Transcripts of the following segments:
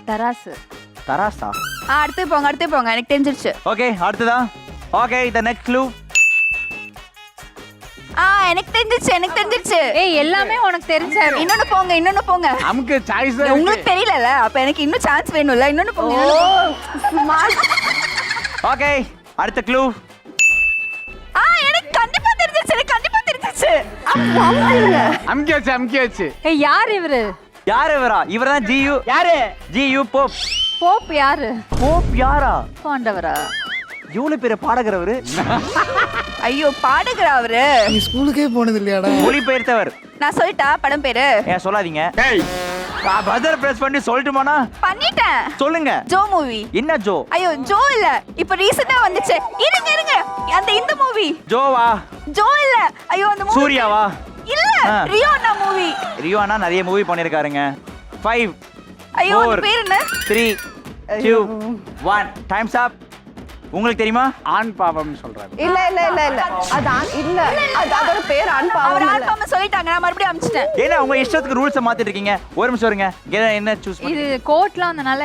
தராசு. தராசா? அடுத்து போங்க எனக்கு தெரிஞ்சிருச்சு. ஓகே அடுத்ததா. Okay the next clue. எனக்கு தெரிஞ்சிருச்சு. ஏய் எல்லாமே உனக்கு தெரிஞ்சாரு. இன்னொன்னு போங்க. நமக்கு சாய்ஸ் உங்களுக்கு தெரியலல, அப்ப எனக்கு இன்னும் சான்ஸ் வேணும்ல. இன்னொன்னு போங்க. ஓகே அடுத்த க்ளூ. எனக்கு கண்டிப்பா தெரிஞ்சிருச்சு. அம்கியாச்சு. ஏய் யார் இவரு? யார் இவரா? இவர்தான் ஜியு. யாரு? G U Pope. போப் யாரு? போப் யாரா? பாண்டவரா? இவ்வளவு பெரிய பாடகரவரு. ஐயோ பாடுகிற அவரு. நீ ஸ்கூலுக்கே போனது இல்லையாடா? மொழிபெயர்த்தவர். நான் சொல்லிட்டா படம் பேரு? ஏன் சொல்லாதீங்க. ஏய் பஜர் பிரஸ் பண்ணி சொல்லட்டுமானா? பண்ணிட்டேன். சொல்லுங்க. Joe movie. என்ன ஜோ? ஐயோ ஜோ இல்ல, இப்ப ரீசன்ட்டா வந்துச்சு. இருங்க அந்த இந்த மூவி. ஜோவா? ஜோ இல்ல. ஐயோ அந்த மூவி. சூர்யாவா? இல்ல, ரியோனா மூவி. ரியோனா நிறைய மூவி பண்ணிருக்காருங்க. 5 ஐயோ அந்த பேர் என்ன? 3 2 1 டைம்ஸ் அப். உங்களுக்கு தெரியுமா? ஆண் பாவம் சொல்றாரு. இல்ல அது இல்ல, அதோட பேர் ஆண் பாவம். அவர் ஆண் பாவம் சொல்லிட்டாங்க, நான் மறுபடியும் அமிச்சிட்டேன். ஏன்னா உங்க இஷ்டத்துக்கு ரூல்ஸ் மாத்திட்டு இருக்கீங்க. ஒரு நிமிஷம் இருங்க. என்ன சூஸ் பண்ணி? இது கோட்லாம் வந்தனால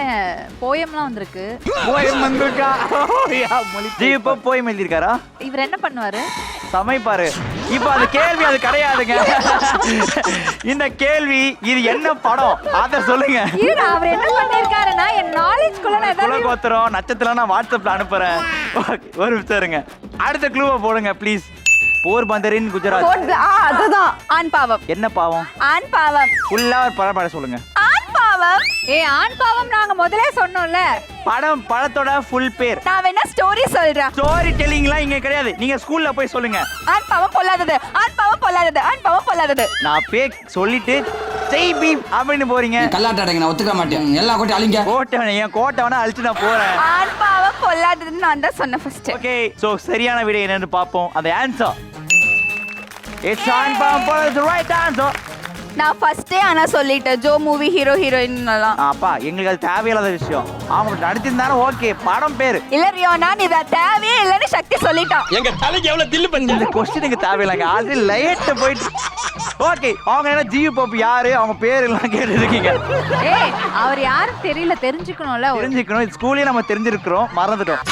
போயம்லாம் வந்திருக்கு. போயம் வந்திருக்கா? ஜி இப்போ போய் எழுதிருக்காரா? இவர் என்ன பண்ணுவாரு? சமைப்பாரு. இப்போ அந்த கேள்வி அது கிடையாதுங்க. இந்த கேள்வி இது என்ன படம் அத சொல்லுங்க. இரு, அவர் என்ன பண்ணிருக்காருன்னா என் நாலேஜ் குள்ள ஏதாவது குலகோத்திரம் நட்சத்திரம் நான் வாட்ஸ்அப்ல அனுப்புறேன். ஒரு நிமிஷம் இருங்க. அடுத்த க்ளூவை போடுங்க ப்ளீஸ். போர்பந்தரின் குஜராத். அதுதான் ஆண் பாவம். என்ன பாவம்? ஆண் பாவம். ஃபுல்லா ஒரு படம் சொல்லுங்க. ஆண் பாவம். ஏய் ஆண் பாவம் நாங்க முதல்ல சொன்னோம்ல. படத்தோட ஃபுல் பேர். நான் வேணா ஸ்டோரி சொல்றேன். ஸ்டோரி டெல்லிங்லாம் இங்க கிடையாது. நீங்க ஸ்கூல்ல போய் சொல்லுங்க. ஆண் பாவம் பொல்லாதது. நான் சொல்லிட்டு ஜெய் பீம் அப்படின்னு போறீங்க. கல்லாட்டாடங்க நான் ஒத்துக்க மாட்டேன். எல்லா கோட்டையும் அழிங்க. கோட்டை அழிச்சு நான் போறேன். ஆண் பாவம் பொல்லாததுன்னு நான் தான் சொன்னேன் ஃபர்ஸ்ட். ஓகே சோ சரியான விடை என்னன்னு பாப்போம். அந்த ஆன்சர் இட்ஸ் ஆண் பாவம் பொல்லாதது ரைட் ஆன்சர். நான் ஃபர்ஸ்டே ஆனா சொல்லிட்டேன். ஜோ மூவி ஹீரோ ஹீரோயின் எல்லாம். அப்பா எங்களுக்கு அது தேவையில்லாத விஷயம். அவங்க நடிச்சிருந்தாலும் ஓகே. படம் பேரு இல்ல ரியோனா, நீ தேவையே இல்லன்னு சக்தி சொல்லிட்டான். எங்க தலைக்கு எவ்வளவு தில்லு பண்ணி. இந்த क्वेश्चनக்கு தேவையில்லைங்க. ஆல்ரெடி லைட் போயிட்டு. ஓகே அவங்க என்ன ஜியு பாப் யாரு அவங்க பேர் எல்லாம் கேட்டு இருக்கீங்க. ஏய் அவர் யாரும் தெரியல, தெரிஞ்சுக்கணும்ல. தெரிஞ்சுக்கணும். ஸ்கூல்லே நம்ம தெரிஞ்சிருக்கிறோம், மறந்துட்டோம்.